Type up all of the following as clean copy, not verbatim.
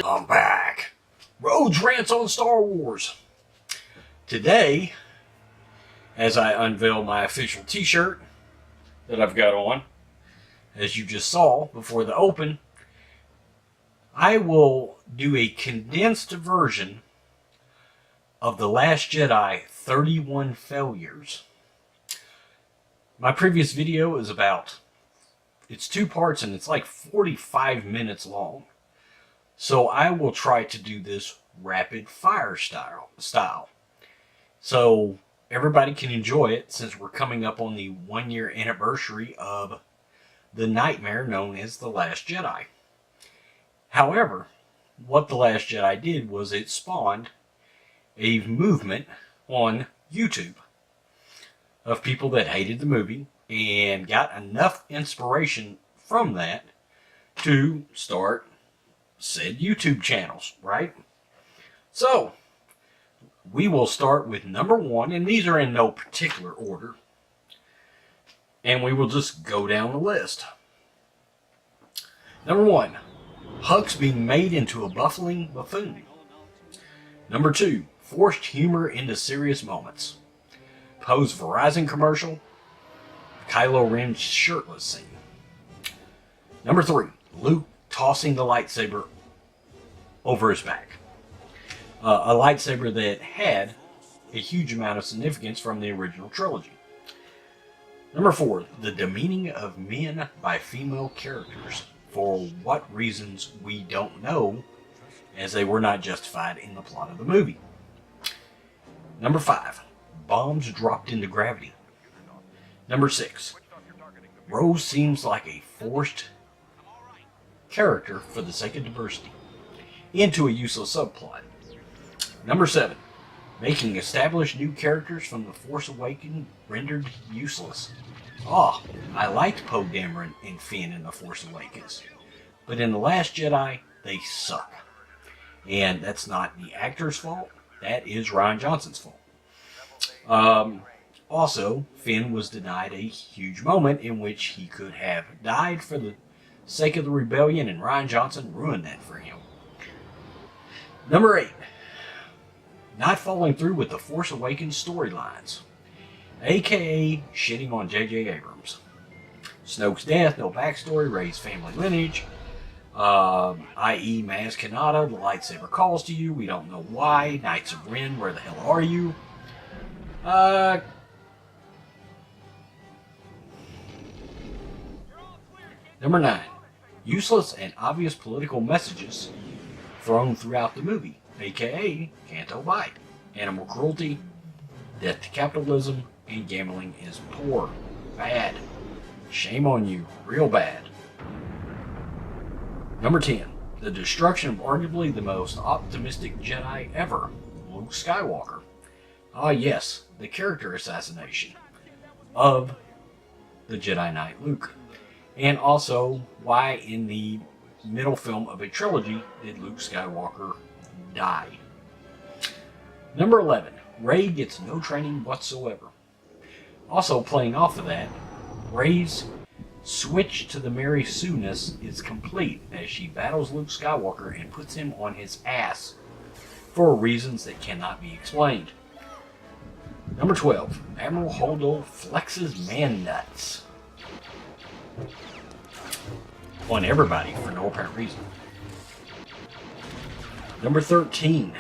I'm back. Rhodes Rants on Star Wars. Today, as I unveil my official t-shirt that I've got on, as you just saw before the open, I will do a condensed version of The Last Jedi 31 Failures. My previous video is it's 2 parts and it's like 45 minutes long. So I will try to do this rapid fire style. So everybody can enjoy it, since we're coming up on the 1-year anniversary of the nightmare known as The Last Jedi. However, what The Last Jedi did was it spawned a movement on YouTube of people that hated the movie and got enough inspiration from that to start said YouTube channels, right? So, we will start with number 1, and these are in no particular order, and we will just go down the list. Number 1, Hux being made into a buffoon. Number 2, forced humor into serious moments. Poe's Verizon commercial. Kylo Ren shirtless scene. Number 3, Luke tossing the lightsaber over his back. A lightsaber that had a huge amount of significance from the original trilogy. Number 4, the demeaning of men by female characters. For what reasons we don't know, as they were not justified in the plot of the movie. Number 5, bombs dropped into gravity. Number 6, Rose seems like a forced character for the sake of diversity into a useless subplot. Number 7, making established new characters from the Force Awakens rendered useless. I liked Poe Dameron and Finn in the Force Awakens, but in The Last Jedi, they suck. And that's not the actor's fault, that is Rian Johnson's fault. Also, Finn was denied a huge moment in which he could have died for the sake of the rebellion, and Rian Johnson ruined that for him. Number 8, not following through with the Force Awakens storylines, aka shitting on J.J. Abrams. Snoke's death, no backstory, Rey's family lineage, i.e. Maz Kanata, the lightsaber calls to you, we don't know why, Knights of Ren, where the hell are you? Number 9, useless and obvious political messages thrown throughout the movie, aka Canto Bight, animal cruelty, death to capitalism, and gambling is poor, bad, shame on you, real bad. Number 10, the destruction of arguably the most optimistic Jedi ever, Luke Skywalker. Yes, the character assassination of the Jedi Knight Luke. And also, why in the middle film of a trilogy did Luke Skywalker die? Number 11, Rey gets no training whatsoever. Also, playing off of that, Rey's switch to the Mary Sue-ness is complete as she battles Luke Skywalker and puts him on his ass for reasons that cannot be explained. Number 12, Admiral Holdo flexes man nuts on everybody for no apparent reason. Number 13,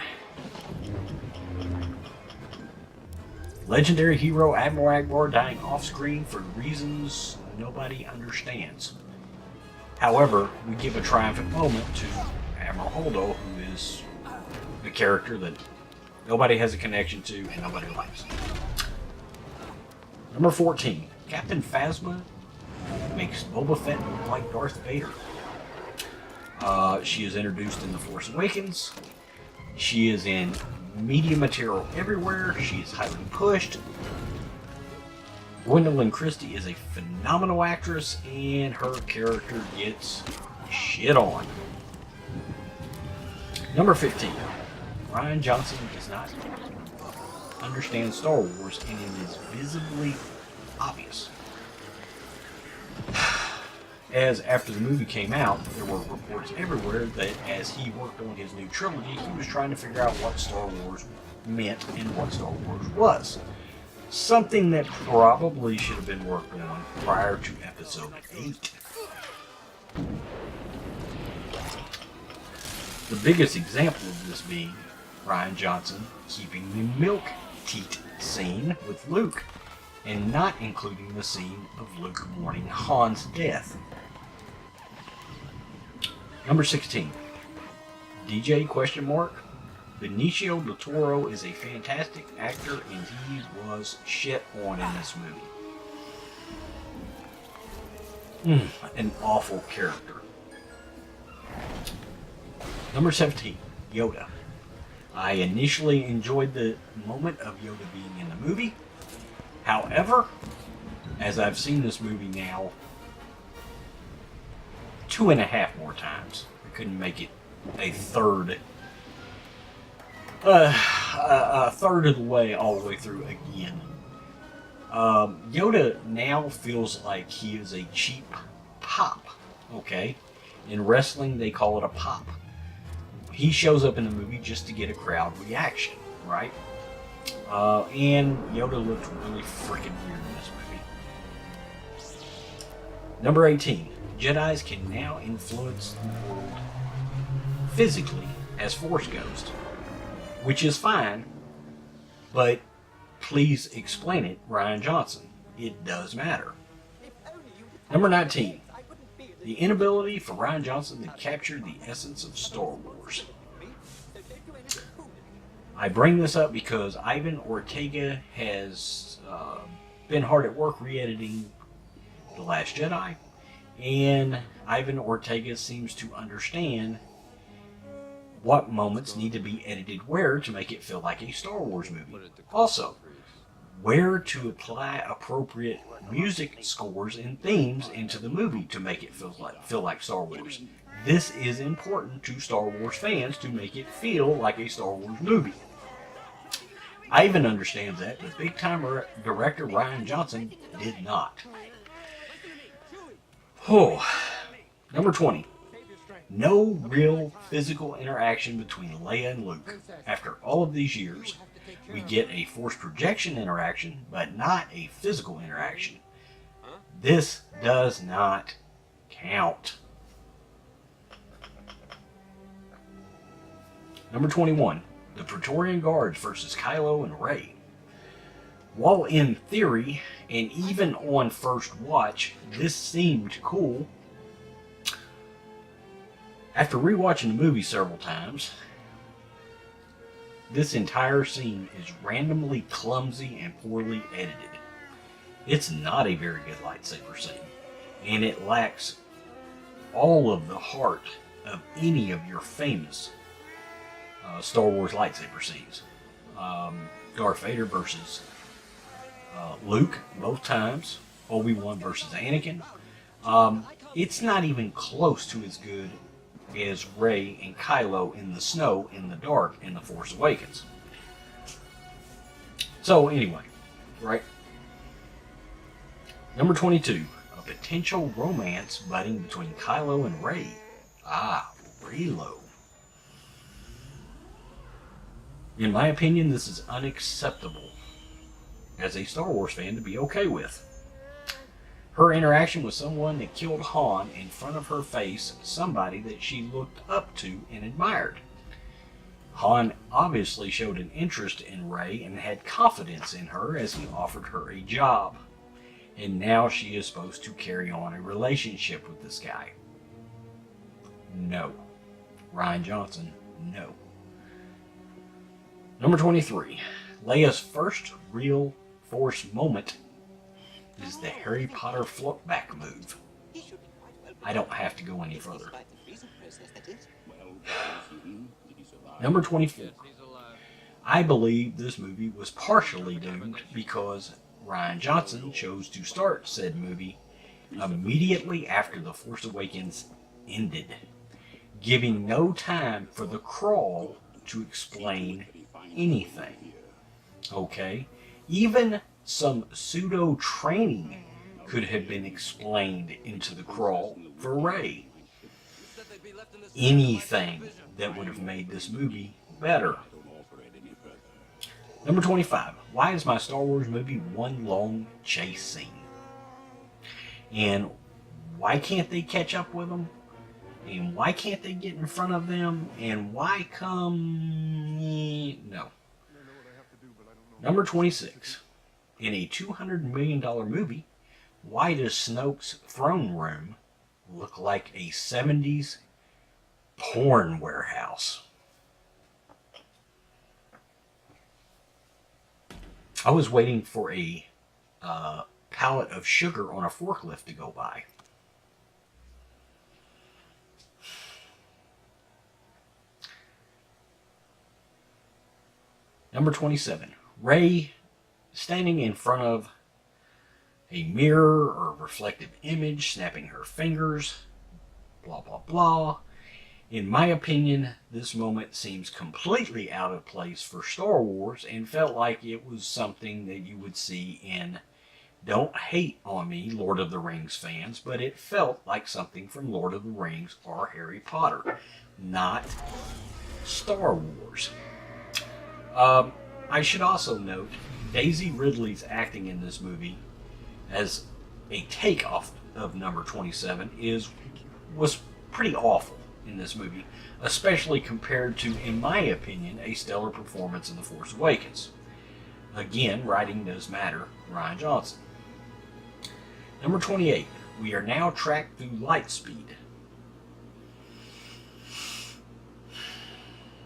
legendary hero Admiral Akbar dying off-screen for reasons nobody understands. However, we give a triumphant moment to Admiral Holdo, who is the character that nobody has a connection to and nobody likes. Number 14, Captain Phasma makes Boba Fett look like Darth Vader. She is introduced in The Force Awakens. She is in media material everywhere. She is highly pushed. Gwendolyn Christie is a phenomenal actress, and her character gets shit on. Number 15, Rian Johnson does not understand Star Wars, and it is visibly obvious. as after the movie came out, there were reports everywhere that as he worked on his new trilogy, he was trying to figure out what Star Wars meant and what Star Wars was. Something that probably should have been worked on prior to Episode 8. The biggest example of this being Rian Johnson keeping the milk teat scene with Luke and not including the scene of Luke mourning Han's death. Number 16. DJ question mark. Benicio del Toro is a fantastic actor and he was shit on in this movie. An awful character. Number 17. Yoda. I initially enjoyed the moment of Yoda being in the movie. However, as I've seen this movie now 2.5 more times, I couldn't make it a third of the way all the way through again. Yoda now feels like he is a cheap pop. Okay, in wrestling they call it a pop. He shows up in the movie just to get a crowd reaction, right? And Yoda looked really freaking weird in this movie. Number 18. Jedis can now influence the world physically as Force Ghost, which is fine, but please explain it, Rian Johnson. It does matter. Number 19. The inability for Rian Johnson to capture the essence of Star Wars. I bring this up because Ivan Ortega has been hard at work re-editing The Last Jedi, and Ivan Ortega seems to understand what moments need to be edited where to make it feel like a Star Wars movie. Also, where to apply appropriate music scores and themes into the movie to make it feel like Star Wars. This is important to Star Wars fans to make it feel like a Star Wars movie. Ivan understands that, but big-time director Rian Johnson did not. Oh. Number 20. No real physical interaction between Leia and Luke. After all of these years, we get a force projection interaction, but not a physical interaction. This does not count. Number 21. The Praetorian Guards versus Kylo and Rey. While in theory, and even on first watch, this seemed cool, after rewatching the movie several times, this entire scene is randomly clumsy and poorly edited. It's not a very good lightsaber scene, and it lacks all of the heart of any of your famous Star Wars lightsaber scenes. Darth Vader versus Luke, both times. Obi-Wan versus Anakin. It's not even close to as good as Rey and Kylo in the snow, in the dark, in The Force Awakens. So anyway, right? Number 22. A potential romance budding between Kylo and Rey. Relo. In my opinion, this is unacceptable as a Star Wars fan to be okay with. Her interaction with someone that killed Han in front of her face, somebody that she looked up to and admired. Han obviously showed an interest in Rey and had confidence in her as he offered her a job. And now she is supposed to carry on a relationship with this guy. No. Rian Johnson, no. Number 23. Leia's first real Force moment is the Harry Potter float back move. I don't have to go any further. Number 24. I believe this movie was partially doomed because Rian Johnson chose to start said movie immediately after The Force Awakens ended, giving no time for the crawl to explain anything. Okay? Even some pseudo training could have been explained into the crawl for Rey. Anything that would have made this movie better. Number 25. Why is my Star Wars movie one long chase scene? And why can't they catch up with them? And why can't they get in front of them? And why come... No. Number 26. In a $200 million movie, why does Snoke's throne room look like a 70s porn warehouse? I was waiting for a pallet of sugar on a forklift to go by. Number 27. Rey standing in front of a mirror or reflective image, snapping her fingers, blah, blah, blah. In my opinion, this moment seems completely out of place for Star Wars and felt like it was something that you would see in, don't hate on me, Lord of the Rings fans, but it felt like something from Lord of the Rings or Harry Potter, not Star Wars. I should also note, Daisy Ridley's acting in this movie as a takeoff of number 27 was pretty awful in this movie, especially compared to, in my opinion, a stellar performance in The Force Awakens. Again, writing does matter. Rian Johnson. Number 28. We are now tracked through light speed.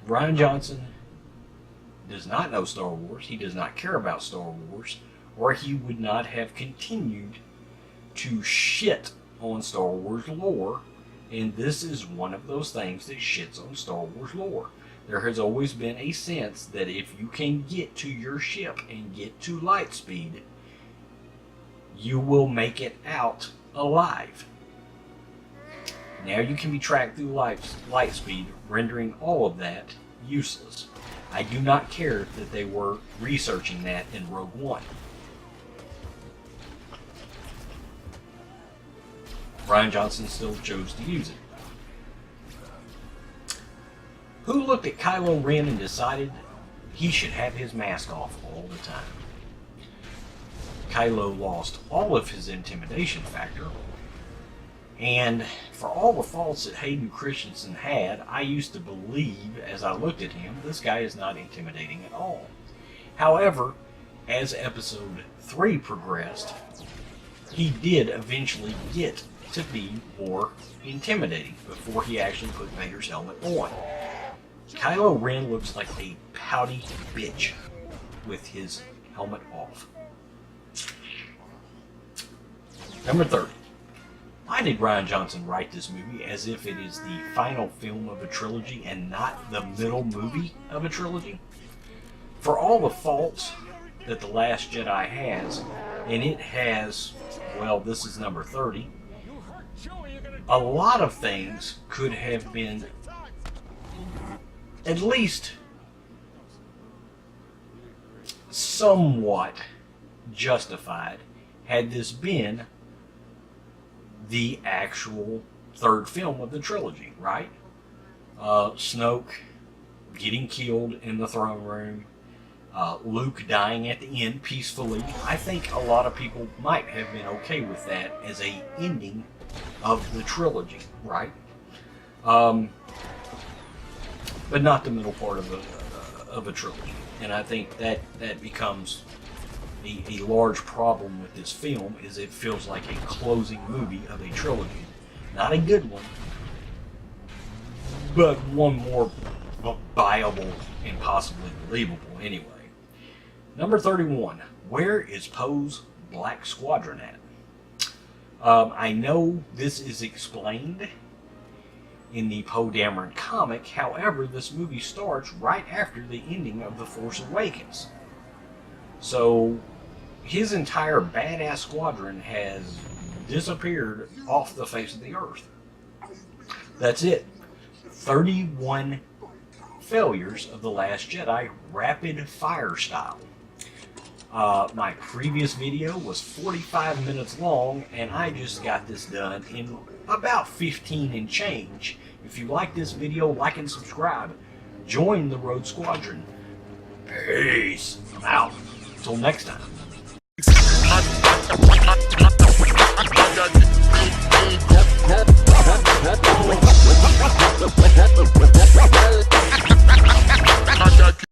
Rian Johnson does not know Star Wars. He does not care about Star Wars, or he would not have continued to shit on Star Wars lore. And this is one of those things that shits on Star Wars lore. There has always been a sense that if you can get to your ship and get to light speed, you will make it out alive. Now you can be tracked through light speed, rendering all of that useless. I do not care that they were researching that in Rogue One. Rian Johnson still chose to use it. Who looked at Kylo Ren and decided he should have his mask off all the time? Kylo lost all of his intimidation factor, and for all the faults that Hayden Christensen had, I used to believe, as I looked at him, this guy is not intimidating at all. However, as episode 3 progressed, he did eventually get to be more intimidating before he actually put Vader's helmet on. Kylo Ren looks like a pouty bitch with his helmet off. Number 30. Why did Rian Johnson write this movie as if it is the final film of a trilogy and not the middle movie of a trilogy? For all the faults that The Last Jedi has, and it has, well, this is number 30, a lot of things could have been at least somewhat justified had this been the actual third film of the trilogy, right? Snoke getting killed in the throne room, Luke dying at the end peacefully. I think a lot of people might have been okay with that as a ending of the trilogy, right? But not the middle part of a trilogy. And I think that becomes a large problem with this film, is it feels like a closing movie of a trilogy. Not a good one, but one more viable and possibly believable anyway. Number 31. Where is Poe's Black Squadron at? I know this is explained in the Poe Dameron comic, however, this movie starts right after the ending of The Force Awakens. So his entire badass squadron has disappeared off the face of the earth. That's it. 31 failures of The Last Jedi, rapid fire style. My previous video was 45 minutes long, and I just got this done in about 15 and change. If you like this video, like and subscribe. Join the Rhodes Squadron. Peace. I'm out. Until next time.